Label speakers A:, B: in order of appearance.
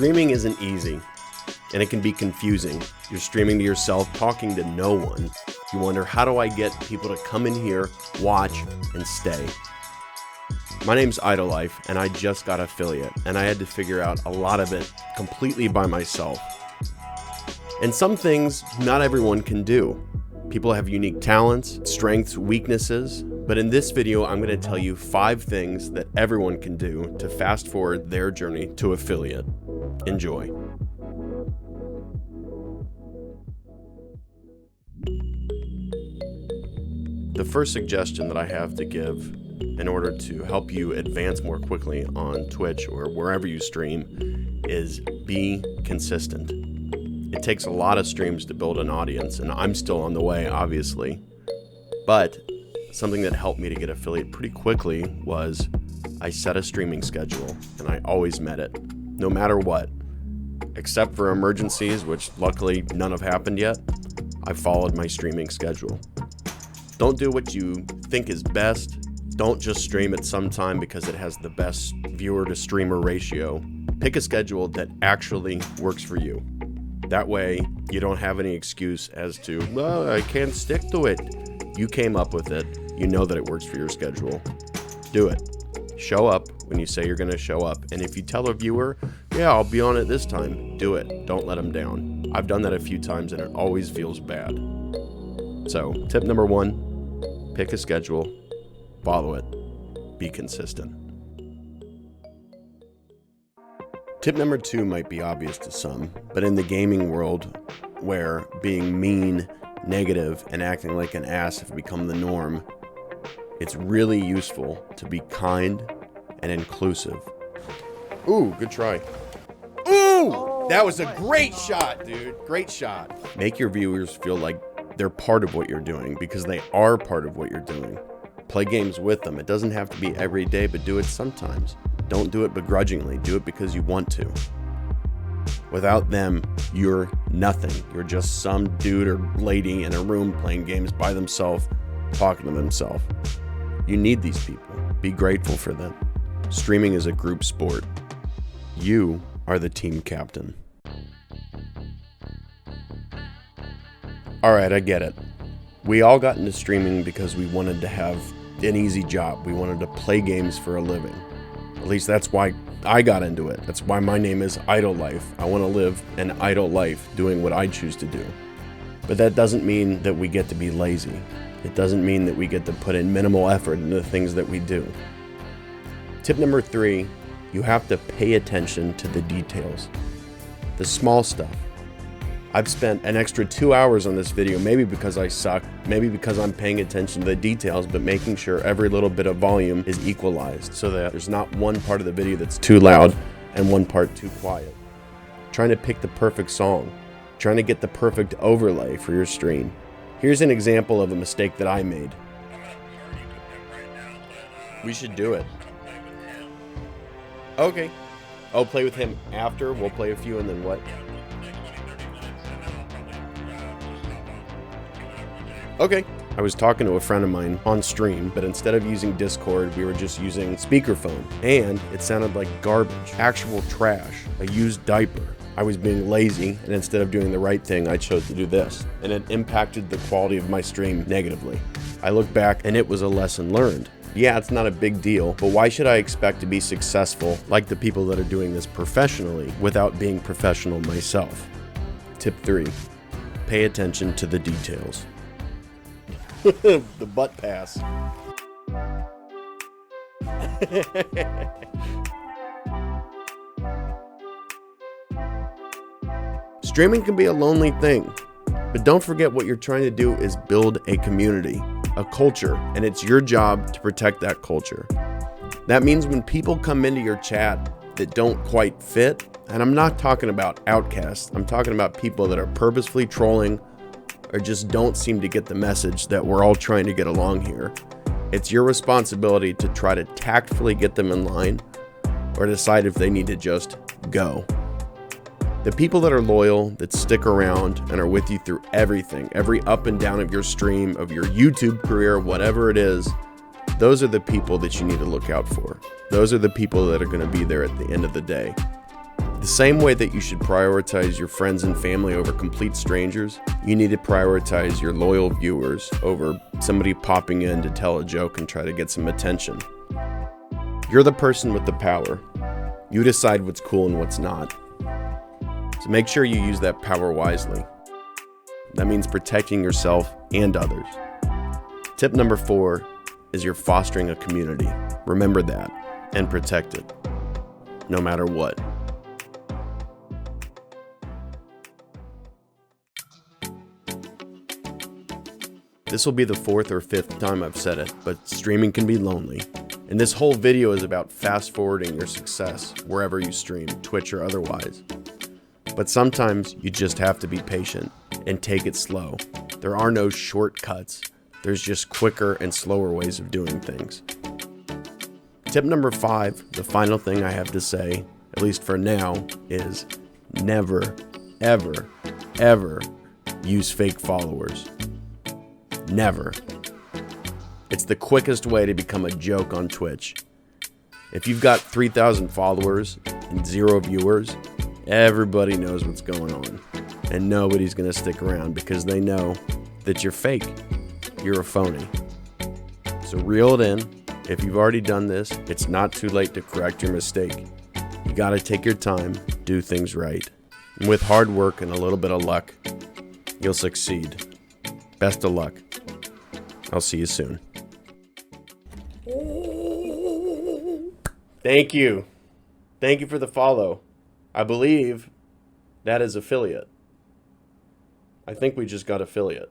A: Streaming isn't easy, and it can be confusing. You're streaming to yourself, talking to no one. You wonder, how do I get people to come in here, watch, and stay? My name's Idolife, and I just got affiliate, and I had to figure out a lot of it completely by myself. And some things not everyone can do. People have unique talents, strengths, weaknesses, but in this video, I'm going to tell you 5 things that everyone can do to fast forward their journey to affiliate. Enjoy. The first suggestion that I have to give in order to help you advance more quickly on Twitch or wherever you stream is be consistent. It takes a lot of streams to build an audience, and I'm still on the way, obviously. But something that helped me to get affiliate pretty quickly was I set a streaming schedule, and I always met it, no matter what. Except for emergencies, which luckily none have happened yet, I followed my streaming schedule. Don't do what you think is best. Don't just stream at some time because it has the best viewer to streamer ratio. Pick a schedule that actually works for you. That way, you don't have any excuse as to, well, I can't stick to it. You came up with it. You know that it works for your schedule. Do it. Show up when you say you're going to show up. And if you tell a viewer, yeah, I'll be on it this time, do it. Don't let them down. I've done that a few times and it always feels bad. So, tip number 1, pick a schedule, follow it, be consistent. Tip number 2 might be obvious to some, but in the gaming world, where being mean, negative, and acting like an ass have become the norm, it's really useful to be kind and inclusive. Ooh, good try. Ooh! That was a great shot, dude. Great shot. Make your viewers feel like they're part of what you're doing, because they are part of what you're doing. Play games with them. It doesn't have to be every day, but do it sometimes. Don't do it begrudgingly. Do it because you want to. Without them, you're nothing. You're just some dude or lady in a room playing games by themselves, talking to themselves. You need these people. Be grateful for them. Streaming is a group sport. You are the team captain. All right, I get it. We all got into streaming because we wanted to have an easy job. We wanted to play games for a living. At least that's why I got into it. That's why my name is Idolife. I want to live an idle life doing what I choose to do. But that doesn't mean that we get to be lazy. It doesn't mean that we get to put in minimal effort into the things that we do. Tip number 3, you have to pay attention to the details. The small stuff. I've spent an extra 2 hours on this video, maybe because I suck, maybe because I'm paying attention to the details, but making sure every little bit of volume is equalized so that there's not one part of the video that's too loud and one part too quiet. Trying to pick the perfect song, trying to get the perfect overlay for your stream. Here's an example of a mistake that I made. We should do it. Okay. I'll play with him after. We'll play a few and then what? Okay. I was talking to a friend of mine on stream, but instead of using Discord, we were just using speakerphone, and it sounded like garbage, actual trash, a used diaper. I was being lazy, and instead of doing the right thing, I chose to do this, and it impacted the quality of my stream negatively. I look back, and it was a lesson learned. Yeah, it's not a big deal, but why should I expect to be successful like the people that are doing this professionally without being professional myself? Tip 3, pay attention to the details. The butt pass. Streaming can be a lonely thing, but don't forget what you're trying to do is build a community, a culture, and it's your job to protect that culture. That means when people come into your chat that don't quite fit, and I'm not talking about outcasts, I'm talking about people that are purposefully trolling or just don't seem to get the message that we're all trying to get along here. It's your responsibility to try to tactfully get them in line or decide if they need to just go. The people that are loyal, that stick around and are with you through everything, every up and down of your stream, of your YouTube career, whatever it is, those are the people that you need to look out for. Those are the people that are going to be there at the end of the day. The same way that you should prioritize your friends and family over complete strangers, you need to prioritize your loyal viewers over somebody popping in to tell a joke and try to get some attention. You're the person with the power. You decide what's cool and what's not. So make sure you use that power wisely. That means protecting yourself and others. Tip number 4 is you're fostering a community. Remember that and protect it, no matter what. This will be the 4th or 5th time I've said it, but streaming can be lonely. And this whole video is about fast forwarding your success wherever you stream, Twitch or otherwise. But sometimes you just have to be patient and take it slow. There are no shortcuts. There's just quicker and slower ways of doing things. Tip number 5, the final thing I have to say, at least for now, is never, ever, ever use fake followers. Never. It's the quickest way to become a joke on Twitch. If you've got 3,000 followers and 0 viewers, everybody knows what's going on. And nobody's going to stick around because they know that you're fake. You're a phony. So reel it in. If you've already done this, it's not too late to correct your mistake. You got to take your time, do things right. And with hard work and a little bit of luck, you'll succeed. Best of luck. I'll see you soon. Thank you. Thank you for the follow. I believe that is affiliate. I think we just got affiliate.